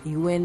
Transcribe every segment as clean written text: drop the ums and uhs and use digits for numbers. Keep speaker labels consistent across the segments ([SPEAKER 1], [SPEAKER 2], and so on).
[SPEAKER 1] UN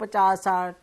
[SPEAKER 1] 50-60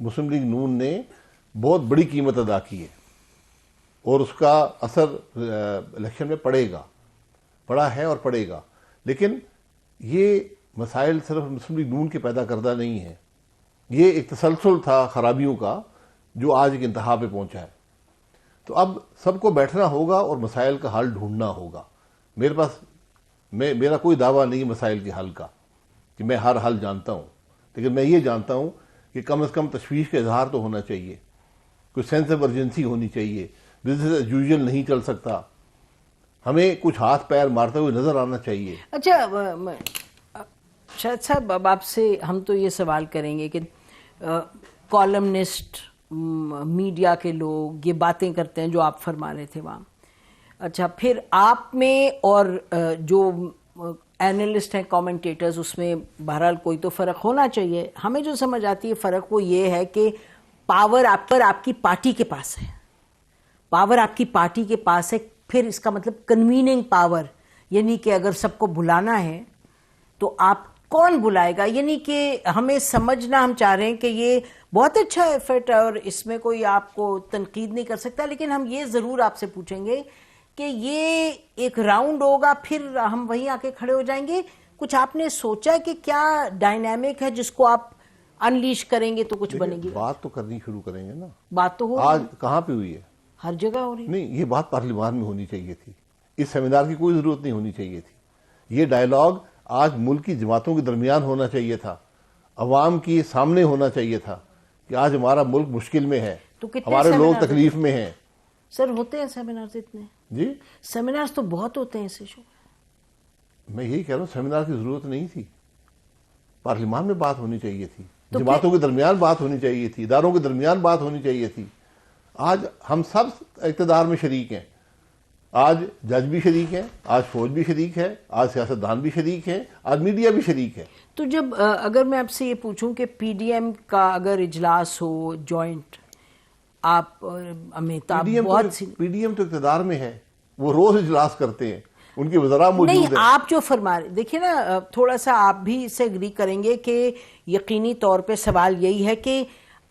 [SPEAKER 2] مسلم league نون نے بہت بڑی قیمت ادا کی ہے اور اس کا اثر الیکشن میں پڑا ہے اور پڑے گا. لیکن یہ مسائل صرف مسلم لیگ نون کے پیدا کردہ نہیں ہیں. یہ ایک تسلسل تھا خرابیوں کا جو آج ایک انتہا پہ پہنچا ہے. تو اب سب کو بیٹھنا ہوگا اور مسائل کا حل ڈھونڈنا ہوگا. میرا کوئی دعویٰ نہیں مسائل کے حل کا کہ میں ہر حل جانتا ہوں، لیکن میں یہ جانتا ہوں کہ کم از کم تشویش کا اظہار تو ہونا چاہیے، کوئی سینس آف ارجنسی ہونی چاہیے. بزنس ایز یوزول نہیں چل سکتا، ہمیں کچھ ہاتھ پیر مارتے ہوئے نظر آنا چاہیے.
[SPEAKER 1] اچھا شاہد صاحب، اب آپ سے ہم تو یہ سوال کریں گے کہ کالمنسٹ، میڈیا کے لوگ یہ باتیں کرتے ہیں جو آپ فرما رہے تھے وہاں. اچھا، پھر آپ میں اور جو اینالسٹ ہیں، کامنٹیٹرز، اس میں بہرحال کوئی تو فرق ہونا چاہیے. ہمیں جو سمجھ آتی ہے فرق وہ یہ ہے کہ پاور آپ کی پارٹی کے پاس ہے، پاور آپ کی پارٹی کے پاس ہے. پھر اس کا مطلب کنویننگ پاور، یعنی کہ اگر سب کو بلانا ہے تو آپ کون بلائے گا. یعنی کہ ہمیں سمجھنا، ہم چاہ رہے ہیں کہ یہ بہت اچھا ایفرٹ ہے اور اس میں کوئی آپ کو تنقید نہیں کر سکتا، لیکن ہم یہ ضرور آپ سے پوچھیں گے کہ یہ ایک راؤنڈ ہوگا، پھر ہم وہیں آ کے کھڑے ہو جائیں گے. کچھ آپ نے سوچا کہ کیا ڈائنامک ہے جس کو آپ انلیش کریں گے تو کچھ بنے گی؟
[SPEAKER 2] بات تو کرنی شروع کریں گے نا.
[SPEAKER 1] بات تو ہو
[SPEAKER 2] آج کہاں پہ ہوئی ہے؟
[SPEAKER 1] ہر جگہ ہو رہی.
[SPEAKER 2] نہیں، یہ بات پارلیمان میں ہونی چاہیے تھی. اس سیمینار کی کوئی ضرورت نہیں ہونی چاہیے تھی. یہ ڈائیلاگ آج ملک کی جماعتوں کے درمیان ہونا چاہیے تھا، عوام کی سامنے ہونا چاہیے تھا کہ آج ہمارا ملک مشکل میں ہے، ہمارے لوگ تکلیف میں ہیں.
[SPEAKER 1] سر ہوتے ہیں سیمینارز اتنے؟
[SPEAKER 2] جی
[SPEAKER 1] سیمینارز تو بہت ہوتے ہیں اس ایشو میں.
[SPEAKER 2] میں یہی کہہ رہا ہوں، سیمینار کی ضرورت نہیں تھی. پارلیمان میں بات ہونی چاہیے تھی، جماعتوں کے درمیان بات ہونی چاہیے تھی، اداروں کے درمیان بات ہونی چاہیے تھی. آج ہم سب اقتدار میں شریک ہیں. آج جج بھی شریک ہیں، آج فوج بھی شریک ہے، آج سیاستدان بھی شریک ہیں، آج میڈیا بھی شریک ہے.
[SPEAKER 1] تو جب اگر میں آپ سے یہ پوچھوں کہ پی ڈی ایم کا اگر اجلاس ہو جوائنٹ، آپ امیتابھ
[SPEAKER 2] پی ڈی ایم تو اقتدار میں ہے، وہ روز اجلاس کرتے ہیں، ان کی وزراء موجود ہیں.
[SPEAKER 1] نہیں، آپ جو فرما رہے، دیکھیں نا، تھوڑا سا آپ بھی اس سے اگری کریں گے کہ یقینی طور پہ سوال یہی ہے کہ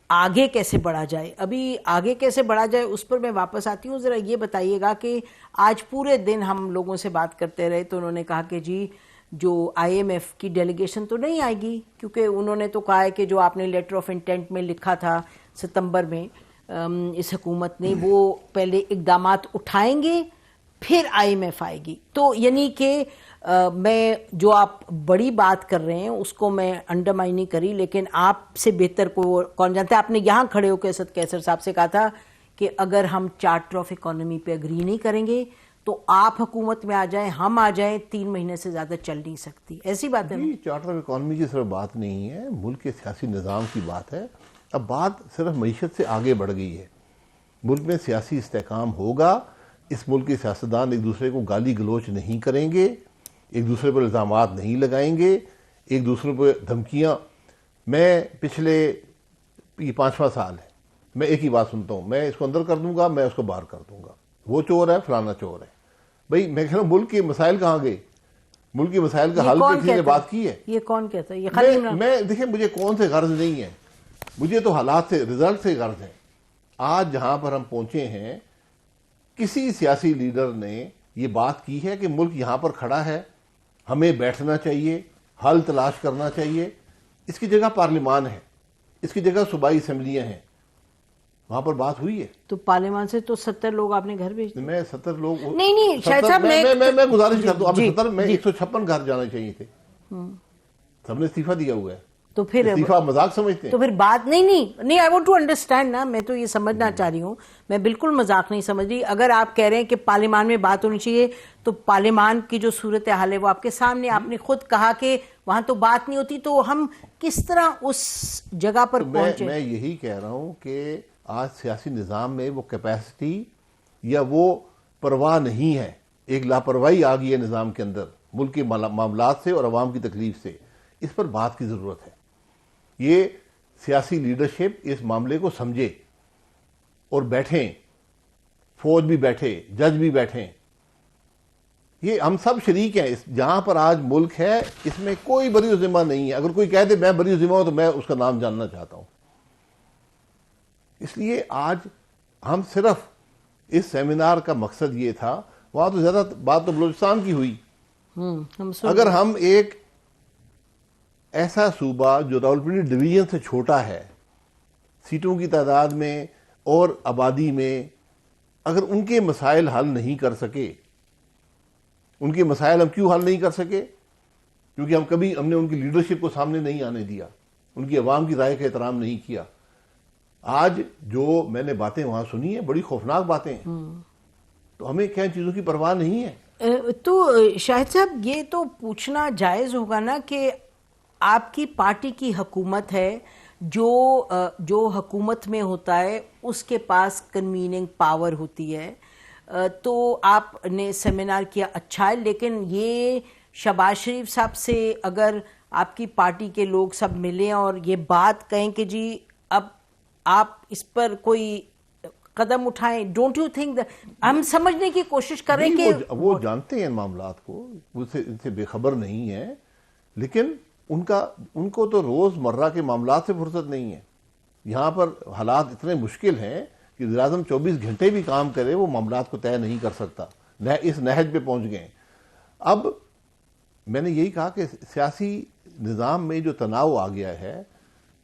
[SPEAKER 1] آگے کیسے بڑھا جائے. ابھی آگے کیسے بڑھا جائے اس پر میں واپس آتی ہوں. ذرا یہ بتائیے گا کہ آج پورے دن ہم لوگوں سے بات کرتے رہے تو انہوں نے کہا کہ جی جو آئی ایم ایف کی ڈیلیگیشن تو نہیں آئے گی، کیونکہ انہوں نے تو کہا ہے کہ جو آپ نے لیٹر آف انٹینٹ میں لکھا تھا ستمبر میں اس حکومت نے، وہ پہلے اقدامات اٹھائیں گے پھر آئی ایم ایف آئے گی. تو یعنی کہ میں جو آپ بڑی بات کر رہے ہیں اس کو میں انڈرمائن نہیں کری، لیکن آپ سے بہتر کو کون جانتا ہے. آپ نے یہاں کھڑے ہو کے اسد کیسر صاحب سے کہا تھا کہ اگر ہم چارٹر آف اکانومی پہ اگری نہیں کریں گے تو آپ حکومت میں آ جائیں، ہم آ جائیں، 3 مہینے سے زیادہ چل نہیں سکتی. ایسی بات ہے؟
[SPEAKER 2] چارٹر آف اکانومی کی صرف بات نہیں ہے، ملک کے سیاسی نظام کی بات ہے. اب بات صرف معیشت سے آگے بڑھ گئی ہے. ملک میں سیاسی استحکام ہوگا، اس ملک کے سیاستدان ایک دوسرے کو گالی گلوچ نہیں کریں گے، ایک دوسرے پر الزامات نہیں لگائیں گے، ایک دوسرے پر دھمکیاں. میں پچھلے یہ 5واں سال ہے، میں ایک ہی بات سنتا ہوں، میں اس کو اندر کر دوں گا، میں اس کو باہر کر دوں گا، وہ چور ہے، فلانا چور ہے. بھئی میں کہہ رہا ہوں ملک کے مسائل کہاں گئے؟ ملک کے مسائل کا حل پہ کسی نے بات کی ہے؟
[SPEAKER 1] یہ کون کہتا ہے؟ یہ خالی
[SPEAKER 2] میں دیکھیں، مجھے کون سے غرض نہیں ہے، مجھے تو حالات سے، رزلٹ سے غرض ہے. آج جہاں پر ہم پہنچے ہیں، کسی سیاسی لیڈر نے یہ بات کی ہے کہ ملک یہاں پر کھڑا ہے، ہمیں بیٹھنا چاہیے، حل تلاش کرنا چاہیے. اس کی جگہ پارلیمان ہے، اس کی جگہ صوبائی اسمبلیاں ہیں، وہاں پر بات ہوئی ہے.
[SPEAKER 1] تو پارلیمان سے تو 70 لوگ آپ نے گھر بھیج دیے.
[SPEAKER 2] میں 70 لوگ
[SPEAKER 1] نہیں شاہد صاحب،
[SPEAKER 2] میں گزارش کرتا ہوں، اب 70 میں 156 گھر جانا چاہیے تھے، سب نے استعفیٰ دیا ہوا ہے.
[SPEAKER 1] تو پھر
[SPEAKER 2] استعفیٰ مذاق سمجھتے ہیں؟
[SPEAKER 1] تو پھر بات نہیں آئی وانٹ ٹو انڈرسٹینڈ نا، میں تو یہ سمجھنا چاہ رہی ہوں، میں بالکل مذاق نہیں سمجھ رہی. اگر آپ کہہ رہے ہیں کہ پارلیمان میں بات ہونی چاہیے تو پارلیمان کی جو صورتحال ہے وہ آپ کے سامنے، آپ نے خود کہا کہ وہاں تو بات نہیں ہوتی، تو ہم کس طرح اس جگہ پر پہنچے؟
[SPEAKER 2] میں یہی کہہ رہا ہوں کہ آج سیاسی نظام میں وہ کیپیسٹی یا وہ پرواہ نہیں ہے، ایک لاپرواہی آ گئی ہے نظام کے اندر، ملک کے معاملات سے اور عوام کی تکلیف سے. اس پر بات کی ضرورت ہے. یہ سیاسی لیڈرشپ اس معاملے کو سمجھے اور بیٹھیں، فوج بھی بیٹھے، جج بھی بیٹھیں. یہ ہم سب شریک ہیں. جہاں پر آج ملک ہے اس میں کوئی بری ذمہ نہیں ہے. اگر کوئی کہہ دے میں بری ذمہ ہوں تو میں اس کا نام جاننا چاہتا ہوں. اس لیے آج ہم صرف اس سیمینار کا مقصد یہ تھا، وہاں تو زیادہ بات تو بلوچستان کی ہوئی. اگر ہم ایک ایسا صوبہ جو راولپنڈی ڈویژن سے چھوٹا ہے سیٹوں کی تعداد میں اور آبادی میں، اگر ان کے مسائل حل نہیں کر سکے، ان کے مسائل ہم کیوں حل نہیں کر سکے؟ کیونکہ ہم نے ان کی لیڈرشپ کو سامنے نہیں آنے دیا، ان کی عوام کی رائے کا احترام نہیں کیا. آج جو میں نے باتیں وہاں سنی ہیں بڑی خوفناک باتیں ہیں، تو ہمیں کیا ان چیزوں کی پرواہ نہیں ہے؟
[SPEAKER 1] تو شاہد صاحب یہ تو پوچھنا جائز ہوگا نا کہ آپ کی پارٹی کی حکومت ہے، جو حکومت میں ہوتا ہے اس کے پاس کنویننگ پاور ہوتی ہے. تو آپ نے سیمینار کیا، اچھا ہے، لیکن یہ شہباز شریف صاحب سے اگر آپ کی پارٹی کے لوگ سب ملیں اور یہ بات کہیں کہ جی اب آپ اس پر کوئی قدم اٹھائیں، ڈونٹ یو تھنک ہم سمجھنے کی کوشش کریں کہ
[SPEAKER 2] وہ جانتے ہیں ان معاملات کو، ان سے بے خبر نہیں ہے، لیکن ان کو تو روز مرہ کے معاملات سے فرصت نہیں ہے. یہاں پر حالات اتنے مشکل ہیں کہ وزیر اعظم 24 گھنٹے بھی کام کرے وہ معاملات کو طے نہیں کر سکتا. اس نہج پہ پہنچ گئے. اب میں نے یہی کہا کہ سیاسی نظام میں جو تناؤ آ گیا ہے،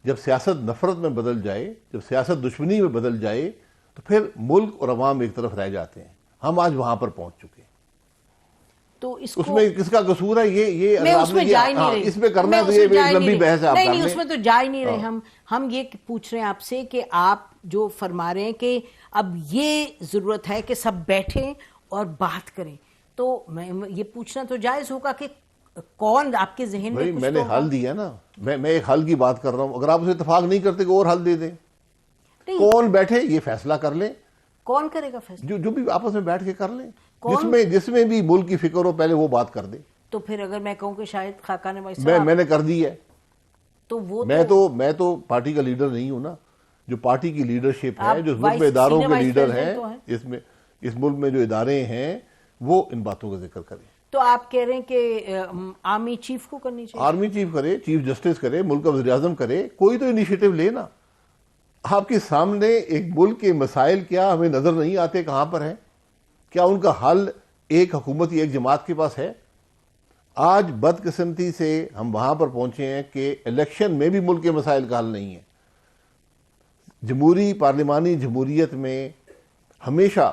[SPEAKER 2] جب سیاست نفرت میں بدل جائے، جب سیاست دشمنی میں بدل جائے، تو پھر ملک اور عوام ایک طرف رہ جاتے ہیں. ہم آج وہاں پر پہنچ چکے ہیں.
[SPEAKER 1] تو اس
[SPEAKER 2] میں کس کا قصور ہے؟ یہ
[SPEAKER 1] میں اس میں جا ہی نہیں رہی،
[SPEAKER 2] اس میں کرنا تو یہ لمبی بحث ہے.
[SPEAKER 1] نہیں اس میں تو جا ہی نہیں رہے. ہم یہ پوچھ رہے ہیں آپ سے کہ آپ جو فرما رہے ہیں کہ اب یہ ضرورت ہے کہ سب بیٹھیں اور بات کریں، تو میں یہ پوچھنا تو جائز ہوگا کہ کون آپ کے ذہن میں
[SPEAKER 2] میں نے حل دیا نا، میں ایک حل کی بات کر رہا ہوں. اگر آپ اسے اتفاق نہیں کرتے کہ اور حل دے دیں. کون بیٹھے یہ فیصلہ کر لیں. کون کرے گا فیصلہ؟ جو بھی آپس میں بیٹھ کے کر لیں، جس میں بھی ملک کی فکر ہو پہلے وہ بات کر دے.
[SPEAKER 1] تو پھر اگر میں کہوں کہ شاید خاقان وائس
[SPEAKER 2] میں نے کر دی ہے،
[SPEAKER 1] تو وہ
[SPEAKER 2] میں تو پارٹی کا لیڈر نہیں ہوں نا. جو پارٹی کی لیڈرشپ ہے، جو ملک میں اداروں کے لیڈر ہیں، اس ملک میں جو ادارے ہیں، وہ ان باتوں کا ذکر کریں.
[SPEAKER 1] تو آپ کہہ رہے ہیں کہ آرمی چیف کو کرنی چاہیے؟
[SPEAKER 2] آرمی چیف کرے، چیف جسٹس کرے، ملک کا وزیر اعظم کرے، کوئی تو انیشیٹو لے نا. آپ کے سامنے ایک ملک کے مسائل کیا ہمیں نظر نہیں آتے کہاں پر ہیں؟ کیا ان کا حل ایک حکومت یا ایک جماعت کے پاس ہے؟ آج بدقسمتی سے ہم وہاں پر پہنچے ہیں کہ الیکشن میں بھی ملک کے مسائل کا حل نہیں ہے. جمہوری پارلیمانی جمہوریت میں ہمیشہ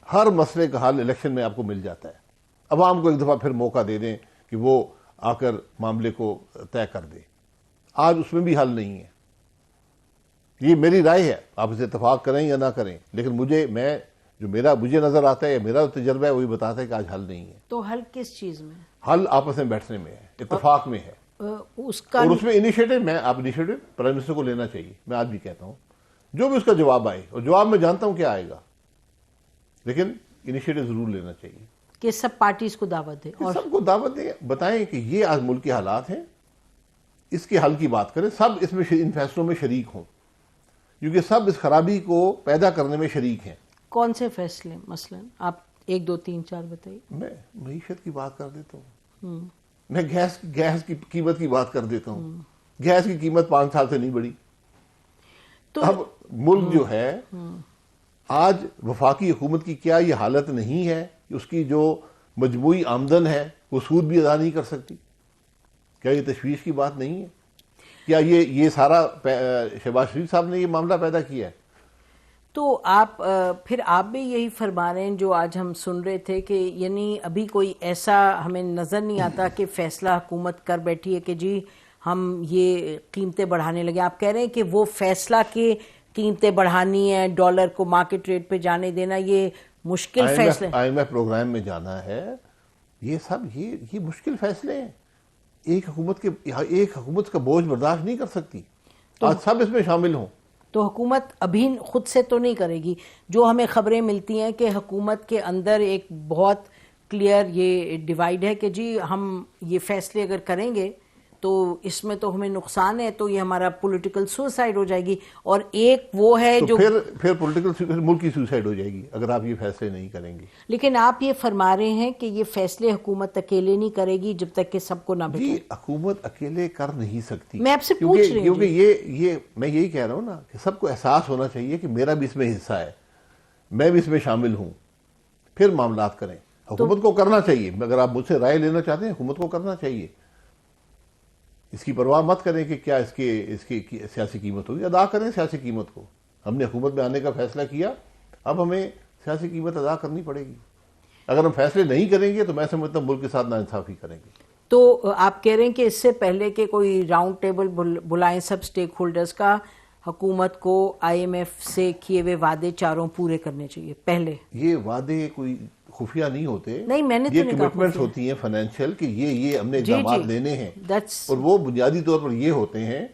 [SPEAKER 2] ہر مسئلے کا حل الیکشن میں آپ کو مل جاتا ہے. عوام کو ایک دفعہ پھر موقع دے دیں کہ وہ آ کر معاملے کو طے کر دے. آج اس میں بھی حل نہیں ہے. یہ میری رائے ہے، آپ اسے اتفاق کریں یا نہ کریں، لیکن مجھے نظر آتا ہے، میرا تجربہ ہے، وہی بتاتا ہے کہ آج حل نہیں ہے.
[SPEAKER 1] تو حل کس چیز میں؟
[SPEAKER 2] حل آپس میں بیٹھنے میں ہے، اتفاق میں ہے. اور اس میں انیشیٹو پرائم منسٹر کو لینا چاہیے. میں آج بھی کہتا ہوں جو بھی اس کا جواب آئے، اور جواب میں جانتا ہوں کیا آئے گا، لیکن انیشیٹو ضرور لینا چاہیے
[SPEAKER 1] کہ سب پارٹیز کو دعوت دیں، اور
[SPEAKER 2] سب کو دعوت دیں، بتائیں کہ یہ آج ملک کے حالات ہیں، اس کے حل کی بات کریں. سب اس میں ان فیصلوں میں شریک ہوں، کیونکہ سب اس خرابی کو پیدا کرنے میں شریک ہیں.
[SPEAKER 1] کون سے فیصلے مثلا آپ 1 2 3 4 بتائیے؟
[SPEAKER 2] میں معیشت کی بات کر دیتا ہوں. میں گیس کی قیمت کی بات کر دیتا ہوں. گیس کی قیمت 5 سال سے نہیں بڑھی. اب ملک جو ہے آج وفاقی حکومت کی کیا یہ حالت نہیں ہے کہ اس کی جو مجموعی آمدن ہے وہ سود بھی ادا نہیں کر سکتی؟ کیا یہ تشویش کی بات نہیں ہے؟ کیا یہ سارا شہباز شریف صاحب نے یہ معاملہ پیدا کیا ہے؟
[SPEAKER 1] تو پھر آپ بھی یہی فرما رہے ہیں جو آج ہم سن رہے تھے کہ یعنی ابھی کوئی ایسا ہمیں نظر نہیں آتا کہ فیصلہ حکومت کر بیٹھی ہے کہ جی ہم یہ قیمتیں بڑھانے لگے. آپ کہہ رہے ہیں کہ وہ فیصلہ کہ قیمتیں بڑھانی ہے، ڈالر کو مارکیٹ ریٹ پہ جانے دینا، یہ مشکل فیصلے،
[SPEAKER 2] IMF پروگرام میں جانا ہے، یہ سب یہ مشکل فیصلے ہیں. ایک حکومت کا بوجھ برداشت نہیں کر سکتی. آج سب اس میں شامل ہوں.
[SPEAKER 1] تو حکومت ابھی خود سے تو نہیں کرے گی. جو ہمیں خبریں ملتی ہیں کہ حکومت کے اندر ایک بہت کلیئر یہ ڈیوائیڈ ہے کہ جی ہم یہ فیصلے اگر کریں گے تو اس میں تو ہمیں نقصان ہے, تو یہ ہمارا پولیٹیکل سوسائڈ ہو جائے گی. اور ایک وہ ہے جو
[SPEAKER 2] پھر پولیٹیکل ملک کی سوسائڈ ہو جائے گی اگر آپ یہ فیصلے نہیں کریں گے.
[SPEAKER 1] لیکن آپ یہ فرما رہے ہیں کہ یہ فیصلے حکومت اکیلے نہیں کرے گی جب تک کہ سب کو نہ بٹھائے.
[SPEAKER 2] جی حکومت اکیلے کر نہیں سکتی.
[SPEAKER 1] میں آپ سے پوچھ رہی ہوں
[SPEAKER 2] کیونکہ یہ میں یہی کہہ رہا ہوں نا کہ سب کو احساس ہونا چاہیے کہ میرا بھی اس میں حصہ ہے, میں بھی اس میں شامل ہوں, پھر معاملات کریں. حکومت کو کرنا چاہیے, اگر آپ مجھ سے رائے لینا چاہتے ہیں حکومت کو کرنا چاہیے. اس کی پرواہ مت کریں کہ کیا اس کی سیاسی قیمت ہوگی, ادا کریں سیاسی قیمت کو. ہم نے حکومت میں آنے کا فیصلہ کیا, اب ہمیں سیاسی قیمت ادا کرنی پڑے گی. اگر ہم فیصلے نہیں کریں گے تو میں سمجھتا ہوں ملک کے ساتھ ناانصافی کریں گے.
[SPEAKER 1] تو آپ کہہ رہے ہیں کہ اس سے پہلے کہ کوئی راؤنڈ ٹیبل بلائیں سب سٹیک ہولڈرز کا, حکومت کو آئی ایم ایف سے کیے ہوئے وعدے چاروں پورے کرنے چاہیے پہلے.
[SPEAKER 2] یہ وعدے کوئی خفیہ نہیں ہوتے,
[SPEAKER 1] نہیں میں نے تو
[SPEAKER 2] یہ
[SPEAKER 1] نہیں کہا
[SPEAKER 2] کمٹمنٹس ہوتی ہیں فائنینشیل کہ یہ ہم نے اقدامات لینے ہیں, اور وہ بنیادی طور پر یہ ہوتے ہیں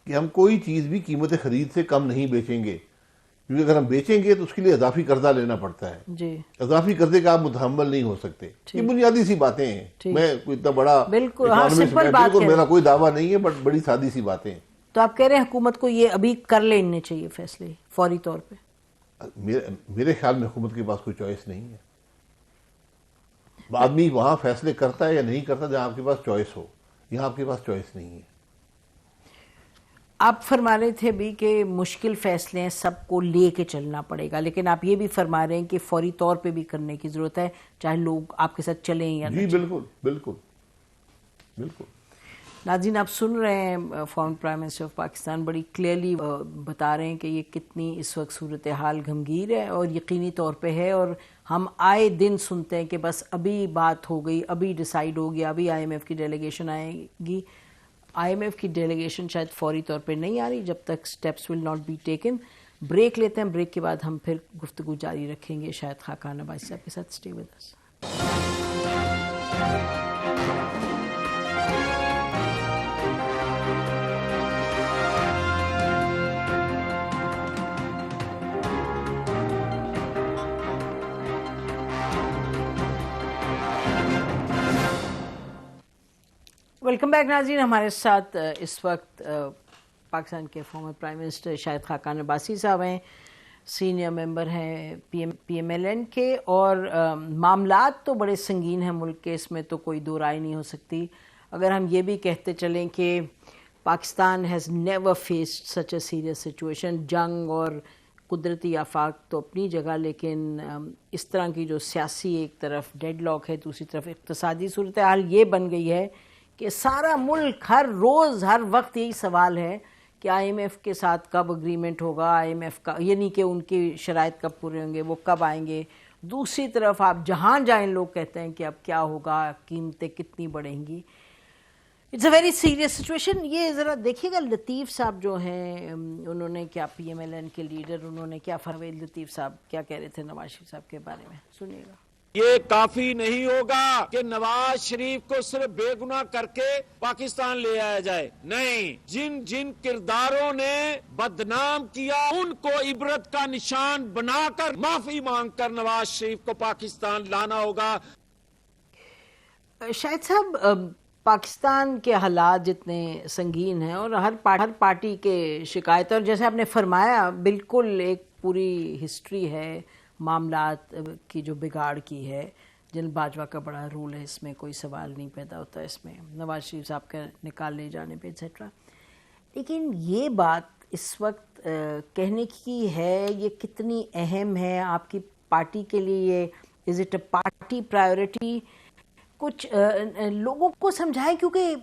[SPEAKER 2] کہ ہم کوئی چیز بھی قیمت خرید سے کم نہیں بیچیں گے, کیونکہ اگر ہم بیچیں گے تو اس کے لیے اضافی قرضہ لینا پڑتا ہے.
[SPEAKER 1] جی
[SPEAKER 2] اضافی قرضے کا آپ متحمل نہیں ہو سکتے. یہ بنیادی سی باتیں ہیں. میں کوئی اتنا بڑا اکانومسٹ بالکل میرا کوئی دعویٰ نہیں ہے, بٹ بڑی سادی سی باتیں ہیں.
[SPEAKER 1] تو آپ کہہ رہے ہیں حکومت کو یہ ابھی کر لینے چاہیے فیصلے فوری طور پہ.
[SPEAKER 2] میرے خیال میں حکومت کے پاس کوئی چوائس نہیں ہے. آدمی وہاں فیصلے کرتا ہے یا نہیں کرتا جہاں آپ کے پاس چوائس ہو, یہاں آپ کے پاس چوائس نہیں ہے.
[SPEAKER 1] آپ فرما رہے تھے بھی کہ مشکل فیصلے ہیں, سب کو لے کے چلنا پڑے گا, لیکن آپ یہ بھی فرما رہے ہیں کہ فوری طور پہ بھی کرنے کی ضرورت ہے, چاہے لوگ آپ کے ساتھ چلیں یا
[SPEAKER 2] جی بالکل بالکل بالکل.
[SPEAKER 1] ناظرین آپ سن رہے ہیں farmer prime minister of Pakistan بڑی کلیئرلی بتا رہے ہیں کہ یہ کتنی اس وقت صورتحال گھمگیر ہے اور یقینی طور پہ ہے, اور ہم آئے دن سنتے ہیں کہ بس ابھی بات ہو گئی, ابھی ڈیسائیڈ ہو گیا, ابھی آئی ایم ایف کی ڈیلیگیشن آئے گی. آئی ایم ایف کی ڈیلیگیشن شاید فوری طور پہ نہیں آ رہی جب تک steps will not be taken. Break لیتے ہیں, بریک کے بعد ہم پھر گفتگو جاری رکھیں گے شاہد خاقان عباسی صاحب کے ساتھ. Stay with us. Welcome back ناظرین. ہمارے ساتھ اس وقت پاکستان کے former prime minister Shahid Khaqan Abbasi صاحب ہیں, سینئر ممبر ہیں پی ایم ایل این کے, اور معاملات تو بڑے سنگین ہیں ملک کے, اس میں تو کوئی دو رائے نہیں ہو سکتی. اگر ہم یہ بھی کہتے چلیں کہ Pakistan has never faced such a serious situation, جنگ اور قدرتی آفات تو اپنی جگہ, لیکن اس طرح کی جو سیاسی ایک طرف ڈیڈ لاک ہے, دوسری طرف اقتصادی صورتحال یہ بن گئی ہے کہ سارا ملک ہر روز ہر وقت یہی سوال ہے کہ آئی ایم ایف کے ساتھ کب اگریمنٹ ہوگا, آئی ایم ایف کا یعنی کہ ان کی شرائط کب پورے ہوں گے, وہ کب آئیں گے. دوسری طرف آپ جہاں جائیں لوگ کہتے ہیں کہ اب کیا ہوگا, قیمتیں کتنی بڑھیں گی. It's a very serious situation. یہ ذرا دیکھیے گا لطیف صاحب جو ہیں انہوں نے کیا, پی ایم ایل این کے لیڈر, انہوں نے کیا فرمایا. لطیف صاحب کیا کہہ رہے تھے نواز شریف صاحب کے بارے میں, سنیے گا.
[SPEAKER 3] یہ کافی نہیں ہوگا کہ نواز شریف کو صرف بے گناہ کر کے پاکستان لے آیا جائے. نہیں, جن جن کرداروں نے بدنام کیا ان کو عبرت کا نشان بنا کر معافی مانگ کر نواز شریف کو پاکستان لانا ہوگا.
[SPEAKER 1] شاہد صاحب پاکستان کے حالات جتنے سنگین ہیں اور ہر پارٹی کے شکایت, اور جیسے آپ نے فرمایا بالکل ایک پوری ہسٹری ہے معاملات کی جو بگاڑ کی ہے. جنرل باجوہ کا بڑا رول ہے, اس میں کوئی سوال نہیں پیدا ہوتا, اس میں نواز شریف صاحب کے نکال لے جانے پہ ایٹسیٹرا. لیکن یہ بات اس وقت کہنے کی ہے, یہ کتنی اہم ہے آپ کی پارٹی کے لیے, is it a party priority? کچھ لوگوں کو سمجھائیں, کیونکہ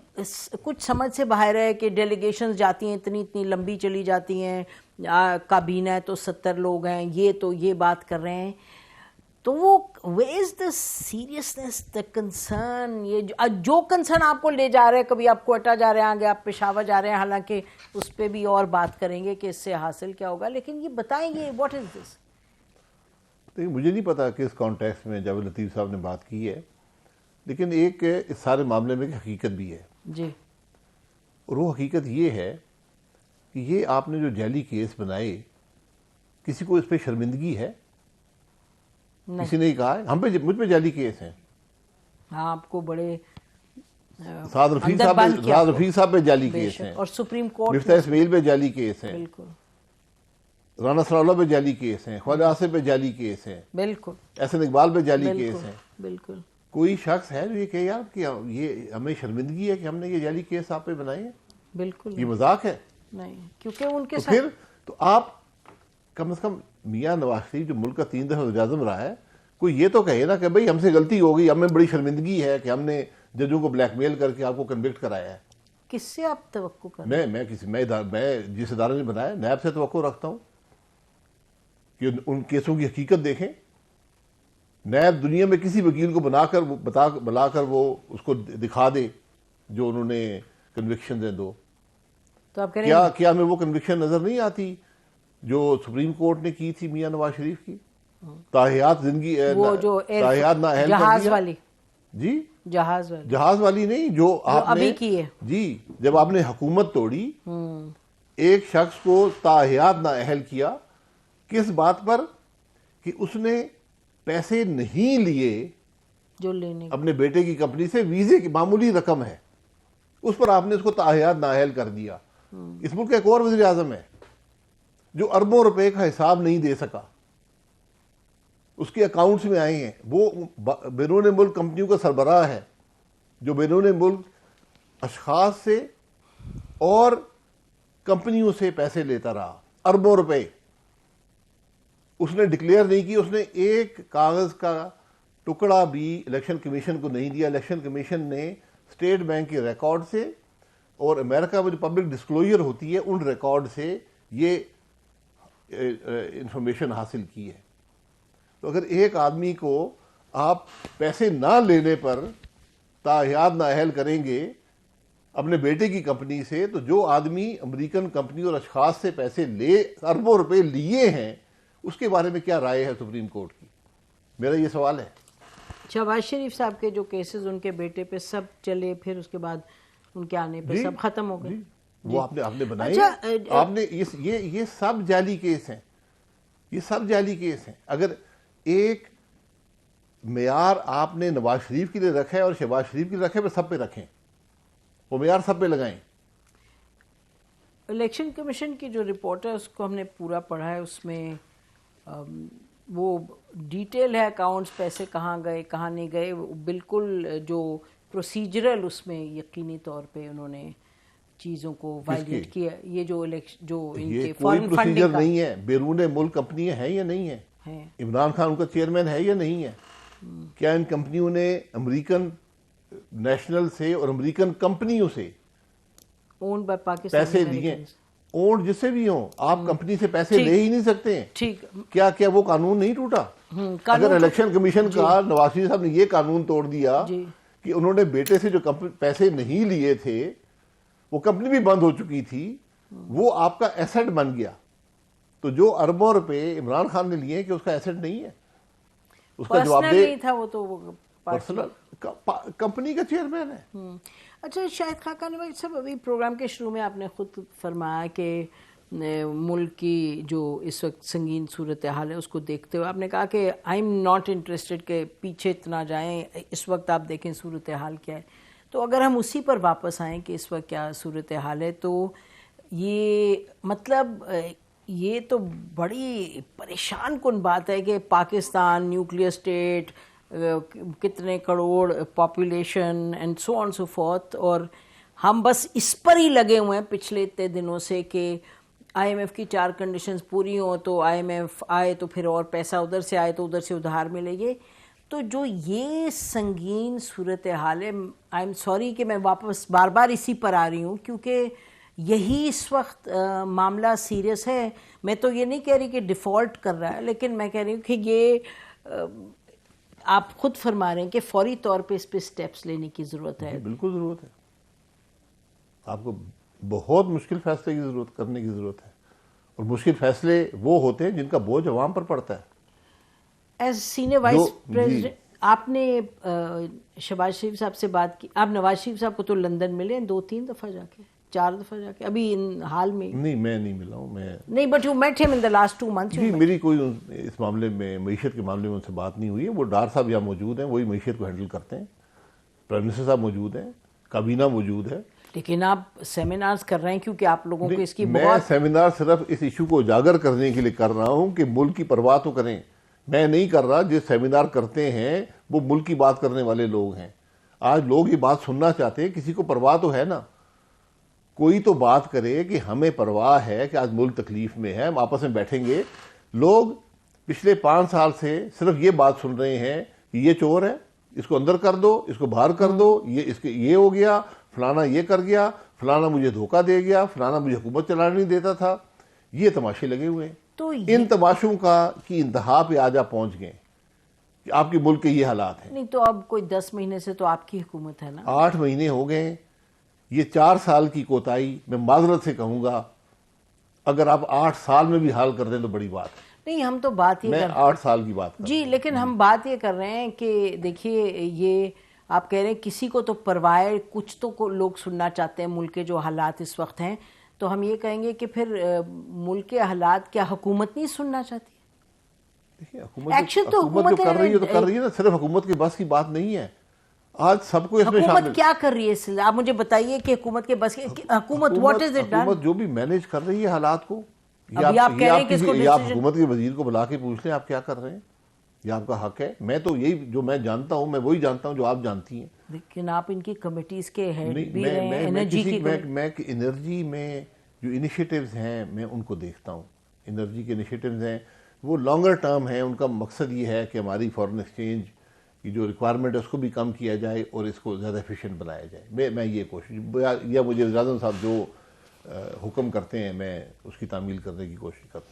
[SPEAKER 1] کچھ سمجھ سے باہر ہے کہ ڈیلیگیشنز جاتی ہیں اتنی لمبی چلی جاتی ہیں, کابینہ تو 70 لوگ ہیں, یہ تو یہ بات کر رہے ہیں, تو وہ where is the seriousness, the concern, یہ جو کنسرن آپ کو لے جا رہے ہیں, کبھی آپ کوئٹہ جا رہے ہیں, آگے آپ پشاور جا رہے ہیں, حالانکہ اس پہ بھی اور بات کریں گے کہ اس سے حاصل کیا ہوگا, لیکن یہ بتائیں گے واٹ از دس.
[SPEAKER 2] دیکھیں مجھے نہیں پتا کہ اس کانٹیکسٹ میں جاوید لطیف صاحب نے بات کی ہے, لیکن ایک اس سارے معاملے میں ایک حقیقت بھی ہے.
[SPEAKER 1] جی,
[SPEAKER 2] اور وہ حقیقت یہ ہے کہ یہ آپ نے جو جعلی کیس بنائے, کسی کو اس پہ شرمندگی ہے؟ کسی نے کہا ہے ہم پہ, مجھ پہ جعلی کیس ہیں.
[SPEAKER 1] ہاں, آپ کو بڑے
[SPEAKER 2] سعد رفیق صاحب پہ جعلی کیس ہیں,
[SPEAKER 1] اور سپریم کورٹ
[SPEAKER 2] مفتاح اسماعیل پہ جعلی کیس ہیں,
[SPEAKER 1] بالکل
[SPEAKER 2] رانا ثناءاللہ پہ جعلی کیس ہیں, خواجہ آصف پہ جعلی کیس ہیں,
[SPEAKER 1] بالکل
[SPEAKER 2] احسن اقبال پہ جعلی کیس ہیں.
[SPEAKER 1] بالکل
[SPEAKER 2] کوئی شخص ہے جو یہ کہے یار کہ یہ ہمیں شرمندگی ہے کہ ہم نے یہ جعلی کیس آپ پہ بنائے ہیں,
[SPEAKER 1] بالکل
[SPEAKER 2] یہ مذاق ہے
[SPEAKER 1] نہیں, کیونکہ ان کے
[SPEAKER 2] تو
[SPEAKER 1] ساتھ
[SPEAKER 2] پھر تو آپ کم از کم میاں نواز شریف جو ملک کا 3 دفعہ وزیر اعظم رہا ہے, کوئی یہ تو کہے نا کہ بھئی ہم سے غلطی ہو گئی, ہمیں بڑی شرمندگی ہے کہ ہم نے ججوں کو بلیک میل کر کے آپ کو کنوکٹ کرایا ہے.
[SPEAKER 1] کس سے آپ توقع کر رہے
[SPEAKER 2] میں جس ادارے نے بنایا نیب سے توقع رکھتا ہوں کہ ان کیسوں کی حقیقت دیکھیں. نیب دنیا میں کسی وکیل کو بلا کر وہ اس کو دکھا دے جو انہوں نے کنوکشن دے دو.
[SPEAKER 1] تو آپ کہہ رہے ہیں
[SPEAKER 2] کیا ہمیں وہ کنوکشن نظر نہیں آتی جو سپریم کورٹ نے کی تھی میاں نواز شریف کی, تاحیات زندگی
[SPEAKER 1] وہ جو
[SPEAKER 2] تاحیات نااہل کر
[SPEAKER 1] جہاز
[SPEAKER 2] دیا.
[SPEAKER 1] والی
[SPEAKER 2] جی
[SPEAKER 1] جہاز
[SPEAKER 2] والی نہیں, جو آپ
[SPEAKER 1] ابھی
[SPEAKER 2] نے
[SPEAKER 1] کی ہے.
[SPEAKER 2] جی جب آپ نے حکومت توڑی, ایک شخص کو تاحیات نااہل کیا, کس بات پر کہ اس نے پیسے نہیں لیے
[SPEAKER 1] جو لینے
[SPEAKER 2] اپنے بیٹے کی کمپنی سے, ویزے کی معمولی رقم ہے, اس پر آپ نے اس کو تاحیات نااہل کر دیا. اس ملک کا ایک اور وزیر اعظم ہے جو اربوں روپے کا حساب نہیں دے سکا, اس کے اکاؤنٹس میں آئے ہیں, وہ بیرون ملک کمپنیوں کا سربراہ ہے جو بیرون ملک اشخاص سے اور کمپنیوں سے پیسے لیتا رہا, اربوں روپے. اس نے ڈکلیئر نہیں کی, اس نے ایک کاغذ کا ٹکڑا بھی الیکشن کمیشن کو نہیں دیا. الیکشن کمیشن نے اسٹیٹ بینک کے ریکارڈ سے اور امریکہ میں جو پبلک ڈسکلوجر ہوتی ہے ان ریکارڈ سے یہ انفارمیشن حاصل کی ہے. تو اگر ایک آدمی کو آپ پیسے نہ لینے پر تاحیات نااہل کریں گے اپنے بیٹے کی کمپنی سے, تو جو آدمی امریکن کمپنی اور اشخاص سے پیسے اربوں روپے لیے ہیں اس کے بارے میں کیا رائے ہے سپریم کورٹ کی؟ میرا یہ سوال ہے.
[SPEAKER 1] شہباز شریف صاحب کے جو کیسز ان کے بیٹے پہ سب چلے, پھر اس کے بعد ان کے آنے پہ سب ختم ہو گئے.
[SPEAKER 2] وہ آپ نے بنائی, آپ نے یہ سب جعلی کیس ہیں, یہ سب جعلی کیس ہیں. اگر ایک معیار آپ نے نواز شریف کے لیے رکھا ہے اور شہباز شریف کے لیے رکھے, سب پہ رکھیں, وہ معیار سب پہ لگائیں.
[SPEAKER 1] الیکشن کمیشن کی جو رپورٹ ہے اس کو ہم نے پورا پڑھا ہے, اس میں وہ ڈیٹیل ہے اکاؤنٹس, پیسے کہاں گئے کہاں نہیں گئے, بالکل جو پروسیجرل اس میں یقینی طور پہ انہوں نے چیزوں کو وائلیٹ کیا. یہ جو ان کے
[SPEAKER 2] کوئی
[SPEAKER 1] فارن
[SPEAKER 2] پروسیجر
[SPEAKER 1] فنڈنگ
[SPEAKER 2] نہیں ہے. بیرون ملک کمپنیاں ہیں یا نہیں ہیں؟ عمران خان ان کا چیئرمین ہے یا نہیں ہے؟ کیا ان کمپنیوں نے امریکن نیشنل سے اور امریکن کمپنیوں سے
[SPEAKER 1] اونڈ بائی پاکستان
[SPEAKER 2] پیسے لیے؟ اونڈ جس سے بھی ہوں, آپ کمپنی سے پیسے لے ہی نہیں سکتے ہیں.
[SPEAKER 1] ٹھیک,
[SPEAKER 2] کیا وہ قانون نہیں ٹوٹا؟ اگر الیکشن کمیشن کا نواز شریف صاحب نے یہ قانون توڑ دیا کہ انہوں نے بیٹے سے جو پیسے نہیں لیے تھے, وہ کمپنی بھی بند ہو چکی تھی, وہ آپ کا ایسٹ بن گیا, تو جو اربوں روپے عمران خان نے لیے کہ اس کا ایسٹ نہیں ہے, اس کا جواب دے.
[SPEAKER 1] نہیں تھا وہ تو
[SPEAKER 2] پرسنل کمپنی کا چیئرمین ہے.
[SPEAKER 1] اچھا شاہد خاقانی بھائی صاحب, ابھی پروگرام کے شروع میں آپ نے خود فرمایا کہ ملک کی جو اس وقت سنگین صورتحال ہے اس کو دیکھتے ہوئے آپ نے کہا کہ آئی ایم ناٹ انٹرسٹڈ کہ پیچھے اتنا جائیں, اس وقت آپ دیکھیں صورتحال کیا ہے. تو اگر ہم اسی پر واپس آئیں کہ اس وقت کیا صورتحال ہے, تو یہ مطلب یہ تو بڑی پریشان کن بات ہے کہ پاکستان نیوکلیئر اسٹیٹ, کتنے crore population and so on so forth, اور ہم بس اس پر ہی لگے ہوئے ہیں پچھلے اتنے دنوں سے کہ آئی ایم ایف کی 4 کنڈیشنز پوری ہوں تو آئی ایم ایف آئے, تو پھر اور پیسہ ادھر سے آئے تو ادھر سے ادھار ملے گی. تو جو یہ سنگین صورتحال ہے, آئی ایم سوری کہ میں واپس بار بار اسی پر آ رہی ہوں کیونکہ یہی اس وقت معاملہ سیریس ہے. میں تو یہ نہیں کہہ رہی کہ ڈیفالٹ کر رہا ہے, لیکن میں کہہ رہی ہوں کہ یہ آپ خود فرما رہے ہیں کہ فوری طور پہ اس پہ سٹیپس لینے کی ضرورت ہے.
[SPEAKER 2] بالکل ضرورت ہے, آپ کو بہت مشکل فیصلے کی ضرورت کرنے کی ضرورت ہے, اور مشکل فیصلے وہ ہوتے ہیں جن کا بوجھ عوام پر پڑتا ہے.
[SPEAKER 1] ایز سینئر وائس پریزیڈنٹ آپ نے شہباز شریف صاحب سے بات کی, آپ نواز شریف صاحب کو تو لندن ملے 2-3 دفعہ جا کے, 4 دفعہ جا کے, ابھی حال میں؟
[SPEAKER 2] نہیں, میں نہیں ملا ہوں. میں
[SPEAKER 1] نہیں, بٹ یو میٹ ہم ان دی لاسٹ 2 months.
[SPEAKER 2] جی, میری کوئی اس معاملے میں معیشت کے معاملے میں ان سے بات نہیں ہوئی ہے. وہ ڈار صاحب یہاں موجود ہیں, وہی معیشت کو ہینڈل کرتے ہیں. پرائم منسٹر صاحب موجود ہیں, کابینہ موجود ہے.
[SPEAKER 1] لیکن آپ سیمینارز کر رہے ہیں کیونکہ آپ لوگوں کو اس کی
[SPEAKER 2] میں
[SPEAKER 1] بہت
[SPEAKER 2] سیمینار صرف اس ایشو کو اجاگر کرنے کے لیے کر رہا ہوں کہ ملک کی پرواہ تو کریں. میں نہیں کر رہا، جس سیمینار کرتے ہیں وہ ملک کی بات کرنے والے لوگ ہیں. آج لوگ یہ بات سننا چاہتے ہیں، کسی کو پرواہ تو ہے نا، کوئی تو بات کرے کہ ہمیں پرواہ ہے کہ آج ملک تکلیف میں ہے، ہم آپس میں بیٹھیں گے. لوگ پچھلے 5 سال سے صرف یہ بات سن رہے ہیں کہ یہ چور ہے، اس کو اندر کر دو، اس کو باہر کر دو، یہ ہو گیا، فلانا یہ کر گیا، فلانا مجھے دھوکہ دے گیا، فلانا مجھے حکومت چلانے نہیں دیتا تھا. یہ تماشے لگے ہوئے ہیں.
[SPEAKER 1] تو
[SPEAKER 2] ان تماشوں کی انتہا پہ آج آپ پہنچ گئے کہ آپ کے ملک کے یہ حالات ہیں.
[SPEAKER 1] نہیں تو اب کوئی 10 مہینے سے تو آپ کی حکومت ہے نا.
[SPEAKER 2] 8 مہینے ہو گئے. یہ 4 سال کی کوتاہی میں معذرت سے کہوں گا، اگر آپ 8 سال میں بھی حل کر دیں تو بڑی بات ہے.
[SPEAKER 1] نہیں ہم تو بات یہ
[SPEAKER 2] میں 8 سال کی بات کر رہا ہوں.
[SPEAKER 1] جی لیکن ہم بات یہ کر رہے ہیں کہ دیکھیے یہ آپ کہہ رہے ہیں کسی کو تو پرواہ، کچھ تو لوگ سننا چاہتے ہیں ملک کے جو حالات اس وقت ہیں، تو ہم یہ کہیں گے کہ پھر ملک کے حالات کیا حکومت نہیں سننا چاہتی؟ ایکشن تو
[SPEAKER 2] حکومت جو کر رہی ہے تو کر رہی ہے نا، صرف حکومت کے بس کی بات نہیں ہے. آج سب کو اس میں شامل.
[SPEAKER 1] حکومت کیا کر رہی ہے اس سے؟ آپ مجھے بتائیے کہ حکومت کے بس حکومت واٹ از اٹ ڈن؟
[SPEAKER 2] حکومت جو بھی مینیج کر رہی ہے حالات کو،
[SPEAKER 1] ابھی آپ کہہ رہے ہیں کہ اس کو
[SPEAKER 2] یہ آپ حکومت کے وزیر کو بلا کے پوچھ لیں آپ کیا کر رہے ہیں. یہ آپ کا حق ہے. میں تو یہی جو میں جانتا ہوں میں وہی جانتا ہوں جو آپ جانتی ہیں.
[SPEAKER 1] لیکن آپ ان کی کمیٹیز کے ہیڈ بھی رہے ہیں. انرجی کی
[SPEAKER 2] میں انرجی میں جو انیشیٹیوز ہیں میں ان کو دیکھتا ہوں. انرجی کے انیشیٹیوز ہیں وہ لانگر ٹرم ہیں. ان کا مقصد یہ ہے کہ ہماری فارن ایکسچینج کی جو ریکوائرمنٹ ہے اس کو بھی کم کیا جائے اور اس کو زیادہ ایفیشینٹ بنایا جائے. میں یہ کوشش، یا مجھے وزیر اعظم صاحب جو حکم کرتے ہیں میں اس کی تعمیل کرنے کی کوشش کرتا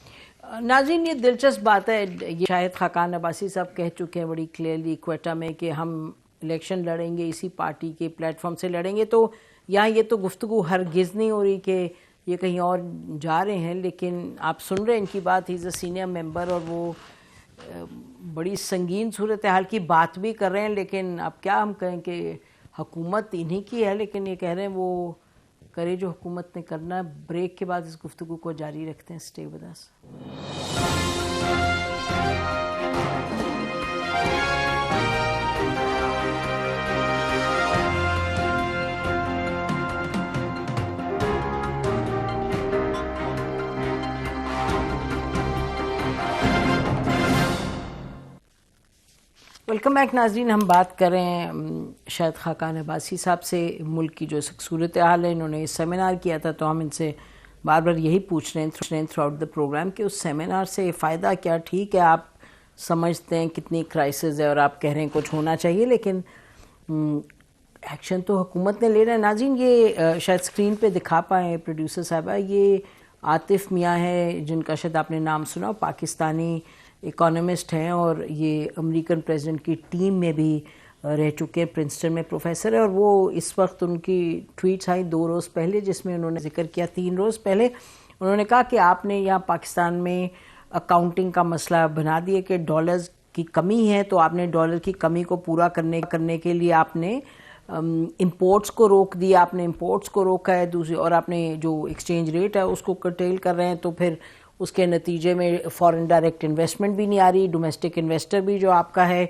[SPEAKER 2] ہوں.
[SPEAKER 1] ناظرین یہ دلچسپ بات ہے، یہ شاہد خاقان عباسی صاحب کہہ چکے ہیں بڑی کلیئرلی کوئٹہ میں کہ ہم الیکشن لڑیں گے اسی پارٹی کے پلیٹ فارم سے لڑیں گے. تو یہاں یہ تو گفتگو ہرگز نہیں ہو رہی کہ یہ کہیں اور جا رہے ہیں، لیکن آپ سن رہے ہیں ان کی بات. ہی از اے سینئر ممبر اور وہ بڑی سنگین صورتحال کی بات بھی کر رہے ہیں. لیکن اب کیا ہم کہیں کہ حکومت انہی کی ہے، لیکن یہ کہہ رہے ہیں وہ کرے جو حکومت نے کرنا. بریک کے بعد اس گفتگو کو جاری رکھتے ہیں. Stay with us. Welcome back ناظرین. ہم بات کر رہے ہیں شاہد خاقان عباسی صاحب سے. ملک کی جو صورتحال ہے، انہوں نے سیمینار کیا تھا تو ہم ان سے بار بار یہی پوچھ رہے ہیں تھرو آؤٹ دا پروگرام کہ اس سیمینار سے فائدہ کیا. ٹھیک ہے آپ سمجھتے ہیں کتنی کرائسس ہے اور آپ کہہ رہے ہیں کچھ ہونا چاہیے، لیکن ایکشن تو حکومت نے لینا ہے. ناظرین یہ شاید اسکرین پہ دکھا پائیں پروڈیوسر صاحبہ، یہ عاطف میاں ہے جن کا شاید آپ نے نام سنا، پاکستانی اکانومسٹ ہیں اور یہ امریکن پریزیڈنٹ کی ٹیم میں بھی رہ چکے ہیں، پرنسٹن میں پروفیسر ہے. اور وہ اس وقت ان کی ٹویٹس آئیں 2 روز پہلے جس میں انہوں نے ذکر کیا 3 روز پہلے. انہوں نے کہا کہ آپ نے یہاں پاکستان میں اکاؤنٹنگ کا مسئلہ بنا دیا کہ ڈالرز کی کمی ہے، تو آپ نے ڈالر کی کمی کو پورا کرنے کے لیے آپ نے امپورٹس کو روک دیا، آپ نے امپورٹس کو روکا ہے دوسری، اور آپ نے جو ایکسچینج ریٹ ہے اس کو کرٹیل کر رہے ہیں. تو پھر اس کے نتیجے میں فارن ڈائریکٹ انویسٹمنٹ بھی نہیں آ رہی، ڈومیسٹک انویسٹر بھی جو آپ کا ہے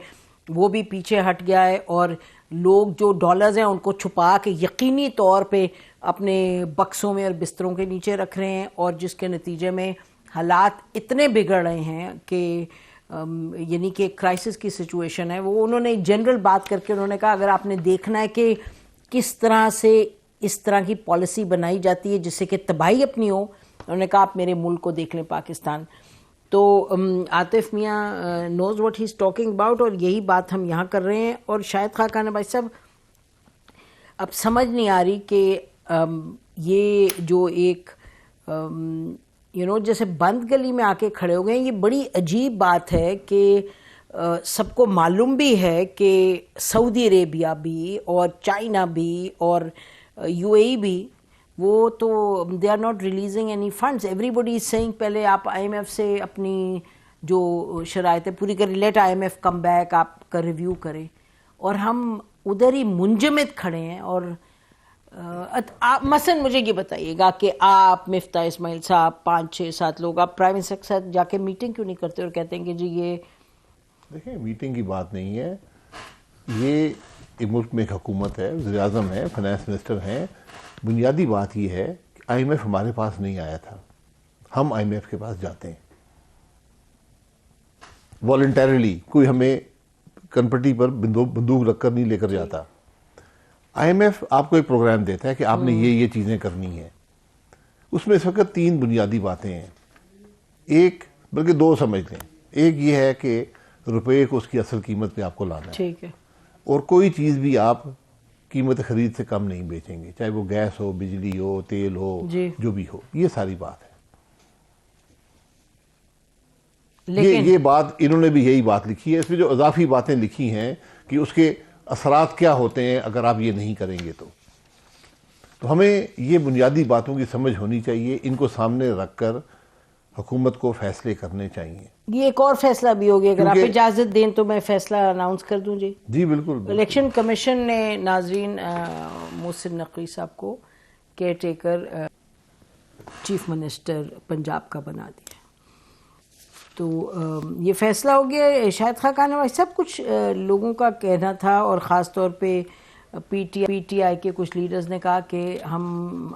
[SPEAKER 1] وہ بھی پیچھے ہٹ گیا ہے، اور لوگ جو ڈالرز ہیں ان کو چھپا کے یقینی طور پہ اپنے بکسوں میں اور بستروں کے نیچے رکھ رہے ہیں، اور جس کے نتیجے میں حالات اتنے بگڑ رہے ہیں کہ یعنی کہ کرائسس کی سچویشن ہے. وہ انہوں نے جنرل بات کر کے انہوں نے کہا اگر آپ نے دیکھنا ہے کہ کس طرح سے اس طرح کی پالیسی بنائی جاتی ہے جس سے کہ تباہی اپنی ہو، انہوں نے کہا آپ میرے ملک کو دیکھ لیں پاکستان. تو عاطف میاں knows what he is talking about, اور یہی بات ہم یہاں کر رہے ہیں. اور شاہد خاقان بھائی صاحب اب سمجھ نہیں آ رہی کہ یہ جو ایک جیسے بند گلی میں آ کے کھڑے ہو گئے ہیں، یہ بڑی عجیب بات ہے کہ سب کو معلوم بھی ہے کہ سعودی عربیہ بھی اور چائنا بھی اور UAE بھی وہ تو they are not releasing any funds. Everybody is seeing پہلے آپ IMF سے اپنی جو شرائطیں پوری کریں، لیٹ IMF کم بیک، آپ کا ریویو کریں، اور ہم ادھر ہی منجمد کھڑے ہیں. اور مثلا مجھے یہ بتائیے گا کہ آپ مفتاح اسماعیل صاحب 5 6 7 لوگ آپ پرائم منسٹر کے ساتھ جا کے میٹنگ کیوں نہیں کرتے اور کہتے ہیں کہ جی یہ
[SPEAKER 2] دیکھیں میٹنگ کی بات نہیں ہے، یہ ایک ملک میں ایک حکومت ہے، وزیر اعظم ہے، فائنانس منسٹر ہیں. بنیادی بات یہ ہے کہ آئی ایم ایف ہمارے پاس نہیں آیا تھا، ہم آئی ایم ایف کے پاس جاتے ہیں والنٹیرلی. کوئی ہمیں کنپٹی پر بندوق رکھ کر نہیں لے کر جاتا. آئی ایم ایف آپ کو ایک پروگرام دیتا ہے کہ آپ نے یہ چیزیں کرنی ہیں. اس میں اس وقت 3 بنیادی باتیں ہیں. ایک بلکہ 2 سمجھ لیں. ایک یہ ہے کہ روپے کو اس کی اصل قیمت پہ آپ کو لانا ہے،
[SPEAKER 1] ٹھیک ہے،
[SPEAKER 2] اور کوئی چیز بھی آپ قیمت خرید سے کم نہیں بیچیں گے، چاہے وہ گیس ہو، بجلی ہو، تیل ہو،
[SPEAKER 1] جی.
[SPEAKER 2] جو بھی ہو. یہ ساری بات ہے.
[SPEAKER 1] لیکن
[SPEAKER 2] یہ بات انہوں نے بھی یہی بات لکھی ہے. اس میں جو اضافی باتیں لکھی ہیں کہ اس کے اثرات کیا ہوتے ہیں اگر آپ یہ نہیں کریں گے تو ہمیں یہ بنیادی باتوں کی سمجھ ہونی چاہیے. ان کو سامنے رکھ کر حکومت کو فیصلے کرنے چاہیے.
[SPEAKER 1] یہ ایک اور فیصلہ بھی ہوگی، اگر آپ
[SPEAKER 2] کیونکہ
[SPEAKER 1] اجازت دیں تو میں فیصلہ اناؤنس کر دوں. جی
[SPEAKER 2] جی بالکل.
[SPEAKER 1] الیکشن کمیشن نے ناظرین محسن نقوی صاحب کو care taker chief minister Punjab کا بنا دیا. تو یہ فیصلہ ہو گیا. شاہد خاقان نواز صاحب، کچھ لوگوں کا کہنا تھا اور خاص طور پہ پی ٹی آئی کے کچھ لیڈرز نے کہا کہ ہم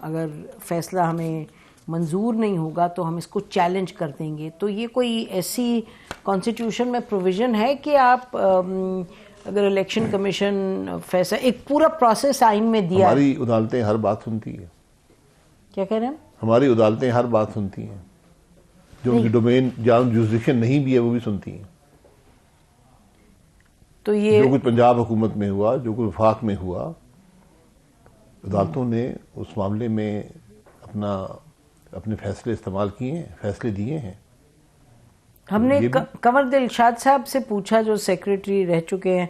[SPEAKER 1] اگر فیصلہ ہمیں منظور نہیں ہوگا تو ہم اس کو چیلنج کر دیں گے. تو یہ کوئی ایسی کانسٹیٹیوشن میں پروویژن ہے کہ آپ اگر الیکشن کمیشن فیصلہ، ایک پورا پروسیس آئین میں دیا ہے؟
[SPEAKER 2] ہماری عدالتیں ہر بات سنتی ہیں.
[SPEAKER 1] کیا کہہ رہے ہیں؟
[SPEAKER 2] ہماری عدالتیں ہر بات سنتی ہیں. جو ان کی ڈومین جہاں جورسڈکشن نہیں بھی ہے وہ بھی سنتی ہیں.
[SPEAKER 1] تو یہ
[SPEAKER 2] جو کچھ پنجاب حکومت میں ہوا، جو کچھ وفاق میں ہوا، عدالتوں نے اس معاملے میں اپنے فیصلے استعمال کیے ہیں، فیصلے دیے ہیں.
[SPEAKER 1] ہم نے کنور دلشاد صاحب سے پوچھا جو سیکریٹری رہ چکے ہیں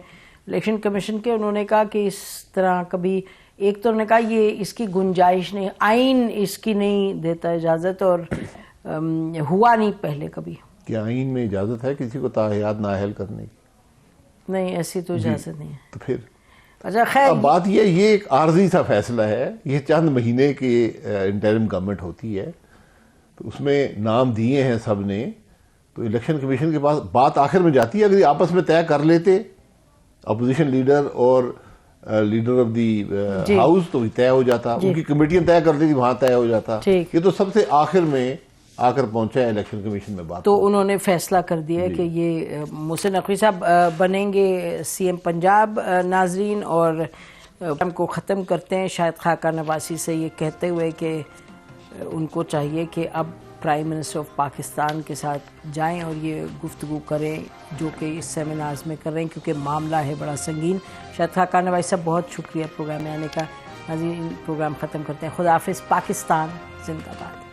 [SPEAKER 1] الیکشن کمیشن کے. انہوں نے کہا کہ اس طرح کبھی ایک تو انہوں نے کہا یہ اس کی گنجائش نہیں، آئین اس کی نہیں دیتا اجازت، اور ہوا نہیں پہلے کبھی.
[SPEAKER 2] کیا آئین میں اجازت ہے کسی کو تاحیات نااہل کرنے کی؟
[SPEAKER 1] نہیں، ایسی تو اجازت نہیں ہے.
[SPEAKER 2] تو پھر
[SPEAKER 1] اچھا خیر،
[SPEAKER 2] اب بات یہ ایک عارضی سا فیصلہ ہے. یہ چند مہینے کی انٹرم گورنمنٹ ہوتی ہے، تو اس میں نام دیے ہیں سب نے. تو الیکشن کمیشن کے پاس بات آخر میں جاتی ہے. اگر یہ آپس میں طے کر لیتے اپوزیشن لیڈر اور لیڈر آف دی ہاؤس تو یہ طے ہو جاتا. ان کی کمیٹیاں طے کرتی تھی، وہاں طے ہو جاتا. یہ تو سب سے آخر میں آ کر پہنچا ہے الیکشن کمیشن میں بات.
[SPEAKER 1] تو انہوں نے فیصلہ کر دیا کہ یہ محسن نقوی صاحب بنیں گے سی ایم پنجاب. ناظرین، اور ہم کو ختم کرتے ہیں شاہد خاقان نواز سے یہ کہتے ہوئے کہ ان کو چاہیے کہ اب پرائم منسٹر آف پاکستان کے ساتھ جائیں اور یہ گفتگو کریں جو کہ اس سیمینارز میں کر رہے ہیں، کیونکہ معاملہ ہے بڑا سنگین. شاہد خاقان نواز صاحب بہت شکریہ پروگرام میں آنے کا. ناظرین، پروگرام ختم کرتے ہیں. خدا حافظ. پاکستان زندہ باد.